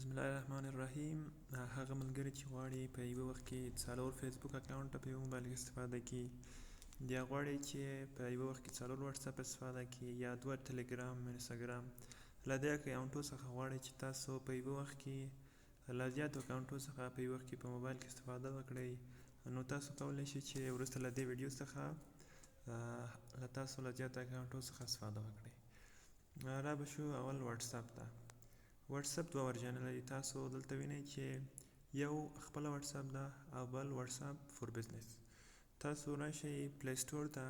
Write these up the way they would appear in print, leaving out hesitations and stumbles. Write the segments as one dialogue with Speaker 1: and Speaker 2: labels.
Speaker 1: بسم الله الرحمن الرحیم. هغه ملګری چې غواړي په یوه وخت کې څلور فیسبوک اکاونټ په یو موبایل کې استفاده کړي، یا غواړي چې په یوه وخت کې څلور واتساپ استفاده کړي، یا دوه ټلګرام، انسټاګرام، له دې اکاونټو څخه غواړي چې تاسو په یوه وخت کې له زیاتو اکاونټو څخه په یوه وخت کې په موبایل کې استفاده وکړئ، نو تاسو کولی شئ چې وروسته له دې ویډیو څخه له تاسو له زیاتو اکاونټو څخه استفاده وکړئ. را به شو اول واتساپ ته. واتساپ دوه ورژن لري. تاسو دلته وینئ چې یو خپله واتساپ ده او بل واتساپ فور بزنس. تاسو راشئ پلی سټور ته،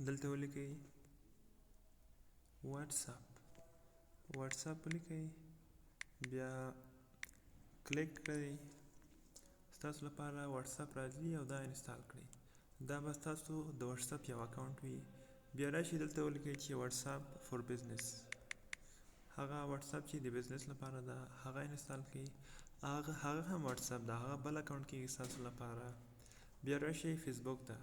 Speaker 1: دلته ولیکئ واتساپ ولیکئ، بیا کلیک کړئ، ستاسو لپاره واتساپ راځي او دا انسټال کړئ. دا به ستاسو د واتساپ یو اکاونټ وي. بیا راشئ دلته ولیکئ چې واتساپ فور بزنس، هغه واتساپ چې د بزنس لپاره ده هغه انسټال کړئ. هغه هم واتساپ ده، هغه بل اکاونټ کېږي ستاسو لپاره. بیا راشئ فیسبوک ته،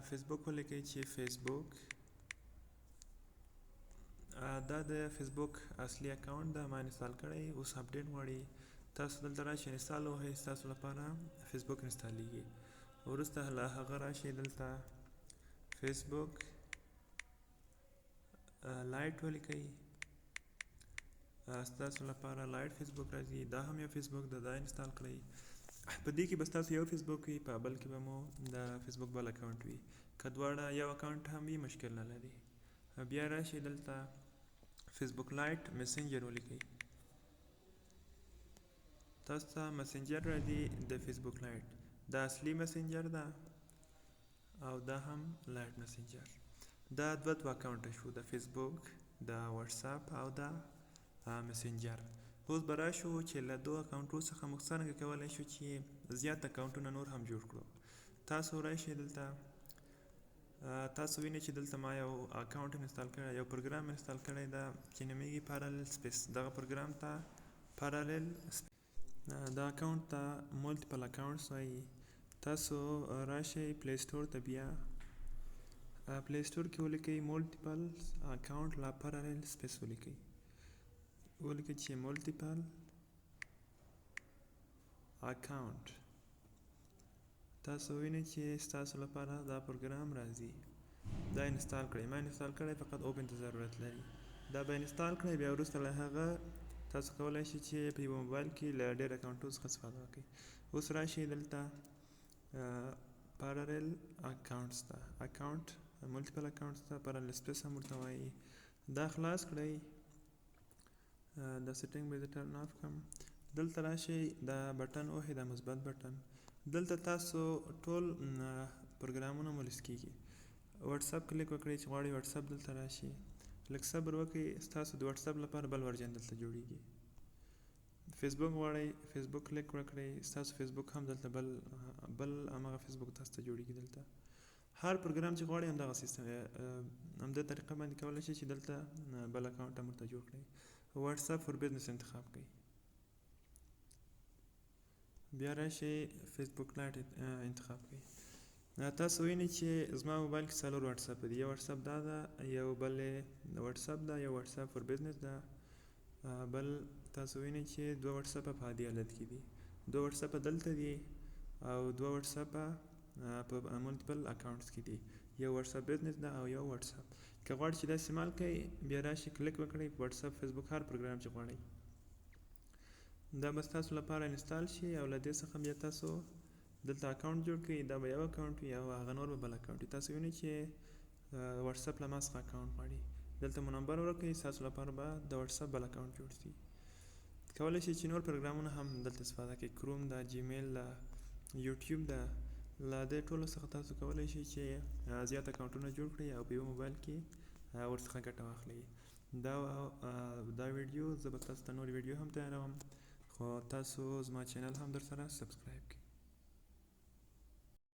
Speaker 1: فیسبوک ولیکئ چې فیسبوک، دا د فیسبوک اصلي اکاونټ ده، ما انسټال کړی، اوس اپډیټ غواړي. تاسو دلته راشئ انسټال ووهئ، ستاسو لپاره فیسبوک انسټالیږي. وروسته له هغه راشئ دلته فیسبوک لایټ ولیکئ، ستاسو لپاره لایټ فیسبوک راځي. دا هم یو فیسبوک ده، دا انسټال کړئ. په دې کې به ستاسو یو فیسبوک وي، په بل کې به مو د فیسبوک بل اکاونټ وي. که دواړه یو اکاونټ هم وي مشکل نه لري. بیا راشئ دلته فیسبوک لایټ میسنجر ولیکئ، تاسو ته مسنجر راځي د فیسبوک لایټ. دا اصلي مسنجر ده او دا هم لایټ مسنجر. دا دوه اکاونټه شو، د فیسبوک، د واتساپ او د مسنجر. اوس به راشو چې له دوه اکاونټو څخه موږ څرنګه کولی شو چې زیات اکاونټونه نور هم جوړ کړو. تاسو راشئ دلته، تاسو وینئ چې دلته ما یو اکاونټ انسټال کړی، یو پروګرام انسټال کړی ده چې نومیږي پارالل سپیس. دغه پروګرام ته پارالل سپیس، دا اکاونټ ته مولټیپل اکاونټس وایي. تاسو راشئ پلی سټور ته، بیا پلی سټور کې ولیکئ مولټیپل اکاونټ لا پارالل سپیس ولیکئ چې مولټیپل اکاونټ. تاسو وینئ چې ستاسو لپاره دا پروګرام راځي. دا انسټال کړئ، ما انسټال کړی، فقط اوپن ته ضرورت لري. دا به انسټال کړئ. بیا وروسته له هغه تاسو کولی شئ چې په یوه موبایل کې له ډېر اکاونټو څخه استفاده وکړئ. اوس راشئ دلته پارالل اکاونټس ته، اکاونټ مولټیپل اکاونټس ته پارالل سپیس هم ورته وایي. دا خلاص کړئ، دا سیټینګ به زه ټرن آف کړم. دلته راشئ، دا بټن ووهئ، دا مثبت بټن. دلته تاسو ټول پروګرامونه مو لیست کېږي. واتساپ کلیک وکړئ چې غواړئ واتساپ دلته راشي. لږ صبر وکړئ، ستاسو د واتساپ لپاره بل ورژن دلته جوړیږي. فیسبوک غواړئ، فیسبوک کلیک وکړئ، ستاسو فیسبوک هم دلته بل همغه فیسبوک تاسو ته جوړیږي. دلته هر پروګرام چې غواړئ همدغه سیستم، همدې طریقه باندې کولی شئ چې دلته بل اکاونټ هم ورته جوړ کړئ. واتساپ فور بزنس انتخاب کړئ. بیا راشئ فیسبوک لایټ انتخاب کړئ. تاسو وینئ چې زما موبایل کې څلور واتساپ دي. یو واتساپ دا ده، یو بل واتساپ ده، یو واتساپ فور بزنس ده، بل تاسو وینئ چې دوه واتساپ په عادي حالت کې دي، دوه واتساپ دلته دي او دوه واتساپ په مولټیپل اکاونټس کې دي. یو واتساپ بزنس ده او یو واتساپ. که غواړئ چې دا استعمال کړئ، بیا راشئ کلیک وکړئ په واتساپ، فیسبوک، هر پروګرام چې غواړئ. دا به ستاسو لپاره انسټال شي او له دې څخه بیا تاسو دلته اکاونټ جوړ کړئ. دا به یو اکاونټ وي او هغه نور به بل اکاونټ وي. تاسو وینئ چې واتساپ له ما څخه اکاونټ غواړي، دلته مو نمبر ورکړئ، ستاسو لپاره به د واتساپ بل اکاونټ جوړ شي. کولی شئ چې نور پروګرامونه هم دلته استفاده کړئ، کروم ده، جیمیل ده، یوټیوب ده. له دې ټولو څخه تاسو کولی شئ چې زیات اکاونټونه جوړ کړئ او په یو موبایل کې ورڅخه ګټه واخلئ. دا ویډیو زه به تاسو ته نور ویډیو هم تیاروم، خو تاسو زما چینل هم در سره سبسکرایب کړئ.